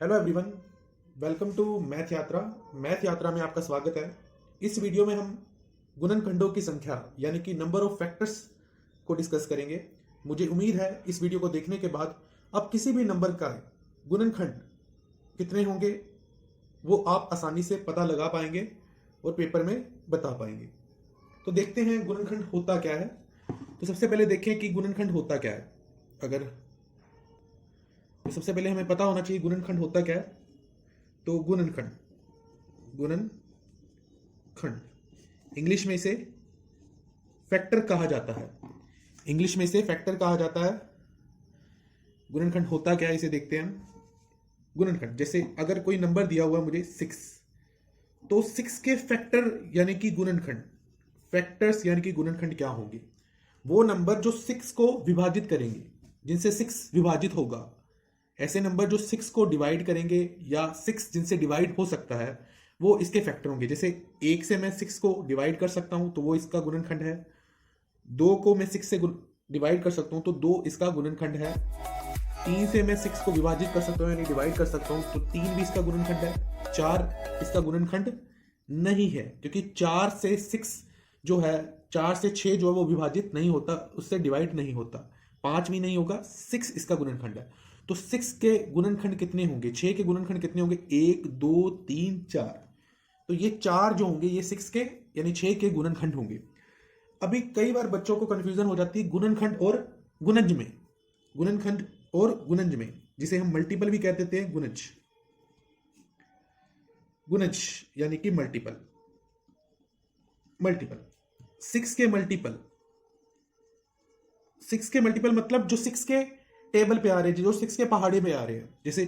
Hello everyone, welcome to math Yatra. Math Yatra में आपका स्वागत है। इस वीडियो में हम गुणनखंडों की संख्या यानी कि नंबर ऑफ फैक्टर्स को डिस्कस करेंगे। मुझे उम्मीद है इस वीडियो को देखने के बाद आप किसी भी नंबर का गुणनखंड कितने होंगे वो आप आसानी से पता लगा पाएंगे और पेपर में बता पाएंगे। तो देखते हैं गुणनखंड होता क्या है। तो सबसे पहले देखें कि गुणनखंड होता क्या है। तो सबसे पहले हमें पता होना चाहिए गुणनखंड होता क्या है। तो गुणनखंड इंग्लिश में इसे फैक्टर कहा जाता है। गुणनखंड होता क्या है इसे देखते हैं हम। गुणनखंड जैसे अगर कोई नंबर दिया हुआ मुझे 6, तो 6 के फैक्टर यानी कि गुणनखंड क्या होंगे। वो नंबर जो 6 को विभाजित करेंगे, जिनसे 6 विभाजित होगा। ऐसे नंबर जो 6 को डिवाइड करेंगे या 6 जिनसे डिवाइड हो सकता है वो इसके फैक्टर होंगे। जैसे 1 से मैं 6 को डिवाइड कर सकता हूं तो वो इसका गुणनखंड है। 2 को मैं 6 से डिवाइड कर सकता हूं तो 2 इसका गुणनखंड है। 3 से मैं 6 को विभाजित कर सकता हूं यानी डिवाइड कर सकता हूं तो 3 भी इसका गुणनखंड है। 4 इसका गुणनखंड नहीं है क्योंकि 4 से 6 जो है, 4 से 6 जो है वो विभाजित नहीं होता, उससे डिवाइड नहीं होता। 5 भी नहीं होगा, 6 इसका गुणनखंड है। तो 6 के गुणनखंड कितने होंगे, 6 के गुणनखंड कितने होंगे, 1 2 3 4। तो ये 4 जो होंगे ये 6 के यानी 6 के गुणनखंड होंगे। अभी कई बार बच्चों को कंफ्यूजन हो जाती है गुणनखंड और गुणज में, जिसे हम मल्टीपल भी कह देते हैं। गुणज यानी कि मल्टीपल 6 के मल्टीपल मतलब जो 6 के टेबल पे आ रहे हैं, जो 6 के पहाड़े में आ रहे हैं। जैसे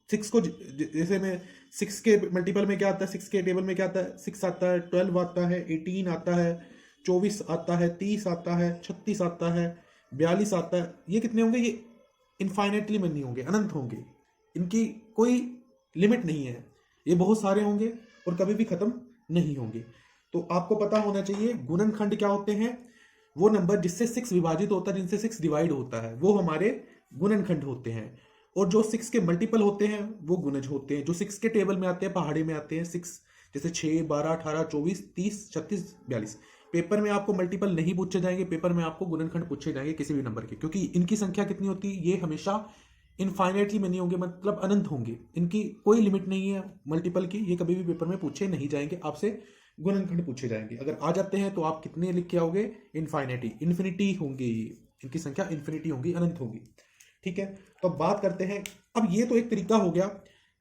6 में 6 के मल्टीपल में क्या आता है, 6 के टेबल में क्या आता है, 6 आता है, 12 आता है, 18 आता है, 24 आता है, 30 आता है, 36 आता है, 42 आता है। ये कितने होंगे, ये इनफाइनेटली नहीं होंगे, अनंत होंगे। इनकी कोई लिमिट नहीं है, ये बहुत सारे होंगे और कभी भी खत्म नहीं होंगे। तो आपको पता होना चाहिए गुणनखंड क्या होते हैं। वो नंबर जिससे 6 विभाजित होता है, जिनसे 6 डिवाइड होता है, वो हमारे गुणनखंड होते हैं। और जो 6 के मल्टीपल होते हैं वो गुणज होते हैं। जो 6 के टेबल में आते हैं, पहाड़े में आते हैं 6, जैसे 6 12 18 24 30 36 42। पेपर में आपको मल्टीपल नहीं पूछे जाएंगे, पेपर में आपको गुणनखंड पूछे जाएंगे किसी भी नंबर के, क्योंकि इनकी संख्या कितनी होती है, ये हमेशा इनफाइनेटली में नहीं होंगे, मतलब अनंत होंगे। इनकी कोई लिमिट नहीं है मल्टीपल की, ये कभी भी पेपर में पूछे नहीं जाएंगे, आपसे गुणनखंड पूछे जाएंगे। अगर आ जाते हैं तो आप कितने लिख के आओगे, इन्फिनिटी होंगे। इनकी संख्या इन्फिनिटी होंगी, अनंत होंगी। ठीक है, तो अब बात करते हैं। अब ये तो एक तरीका हो गया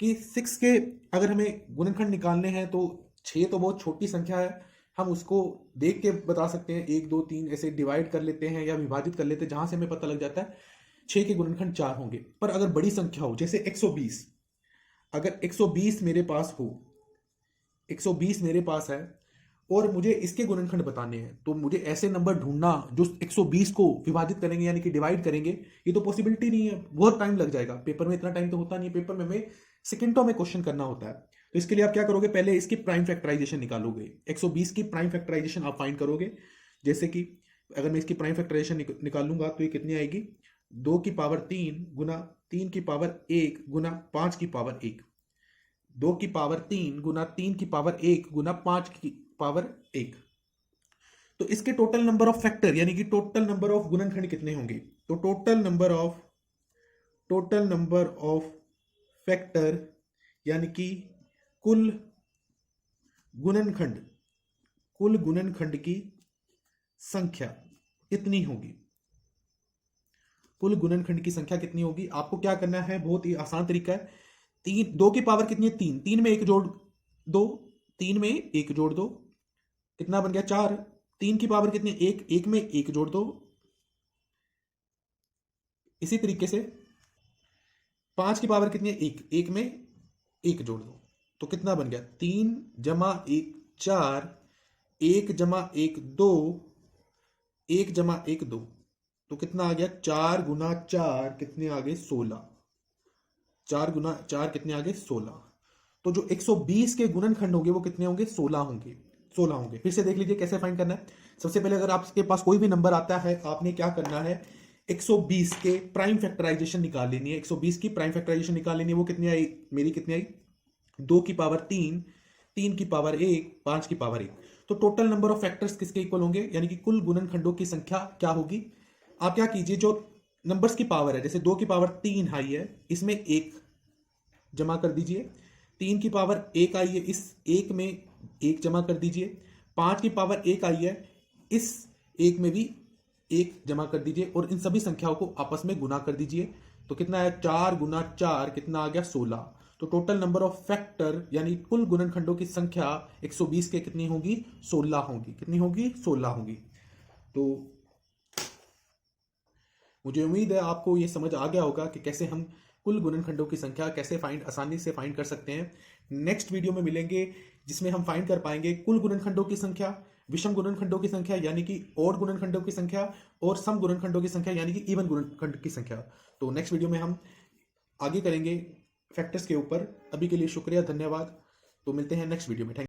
कि 6 के अगर हमें गुणनखंड निकालने हैं तो 6 तो बहुत छोटी संख्या है, हम उसको देख के बता सकते हैं। 1 2 3 ऐसे डिवाइड कर लेते हैं या विभाजित कर लेते हैं, जहां से हमें पता लग जाता है 6 के गुणनखंड 4 होंगे। पर अगर बड़ी संख्या हो, जैसे 120, अगर 120 मेरे पास हो, 120 मेरे पास है और मुझे इसके गुणनखंड बताने हैं, तो मुझे ऐसे नंबर ढूंढना जो 120 को विभाजित करेंगे यानी कि डिवाइड करेंगे, ये तो पॉसिबिलिटी नहीं है, बहुत टाइम लग जाएगा। पेपर में इतना टाइम तो होता नहीं, पेपर में हमें सेकंडों में क्वेश्चन करना होता है। तो इसके लिए आप क्या करोगे, पहले इसकी प्राइम फैक्टराइजेशन निकालोगे। 120 की प्राइम फैक्टराइजेशन आप फाइंड करोगे। जैसे कि अगर मैं इसकी प्राइम फैक्टराइजेशन निकालूंगा तो ये कितनी आएगी, 2 की पावर 3 गुना 3 की पावर 1 गुना 5 की पावर 1। 2 की पावर 3 गुना 3 की पावर 1 गुना 5 की पावर 1। तो इसके टोटल नंबर ऑफ फैक्टर यानी कि टोटल नंबर ऑफ गुणनखंड कितने होंगे। तो टोटल नंबर ऑफ फैक्टर यानी कि कुल गुणनखंड की संख्या इतनी होगी। कुल गुणनखंड की संख्या कितनी होगी, आपको क्या करना है, बहुत ही आसान तरीका है। 2 की पावर कितनी है, 3, 3 में 1 जोड़ दो, 3 में 1 जोड़ दो, कितना बन गया 4। 3 की पावर कितनी, 1, 1 में 1 जोड़ दो। इसी तरीके से 5 की पावर कितनी है, 1, 1 में 1 जोड़ दो, तो कितना बन गया 3 जमा 1 4, 1 जमा 1 2, 1 जमा 1 2, तो कितना आ गया 4 गुना 4 कितने आ गए 16। 4 गुना 4 कितने आ गए 16। तो जो 120 के गुणनखंड होंगे वो कितने होंगे, 16 होंगे। फिर से देख लीजिए कैसे फाइंड करना है। सबसे पहले अगर आपके पास कोई भी नंबर आता है, आपने क्या करना है, 120 के प्राइम फैक्टराइजेशन निकाल लेनी है, 120 की प्राइम फैक्टराइजेशन निकाल लेनी है। वो कितनी आई मेरी, कितनी आई, 2 की पावर 3, 3 की पावर 1, 5 की पावर 1। तो टोटल नंबर ऑफ फैक्टर्स किसके इक्वल होंगे, यानी कि कुल गुणनखंडों की संख्या क्या होगी। आप क्या कीजिए, जो नंबर्स की पावर है, जैसे 2 की पावर 3 आई है, इसमें 1 जमा कर दीजिए। 3 की पावर 1 आई है, इस 1 में 1 जमा कर दीजिए। 5 की पावर 1 आई है, इस 1 में भी 1 जमा कर दीजिए और इन सभी संख्याओं को आपस में गुना कर दीजिए। तो कितना है, 4 गुना 4 कितना आ गया, 16। तो टोटल नंबर ऑफ फैक्टर यानी कुल गुणनखंडों की संख्या 120 के कितनी होगी, 16 होगी। कितनी होगी, 16 होगी। तो मुझे उम्मीद है आपको ये समझ आ गया होगा कि कैसे हम कुल गुणनखंडों की संख्या कैसे आसानी से फाइंड कर सकते हैं। नेक्स्ट वीडियो में मिलेंगे जिसमें हम फाइंड कर पाएंगे कुल गुणनखंडों की संख्या, विषम गुणनखंडों की संख्या यानी कि ओड गुणनखंडों की संख्या, और सम गुणनखंडों की संख्या यानी कि इवन गुणनखंड की संख्या। तो नेक्स्ट वीडियो में हम आगे करेंगे फैक्टर्स के ऊपर। अभी के लिए शुक्रिया, धन्यवाद। तो मिलते हैं नेक्स्ट वीडियो में। थैंक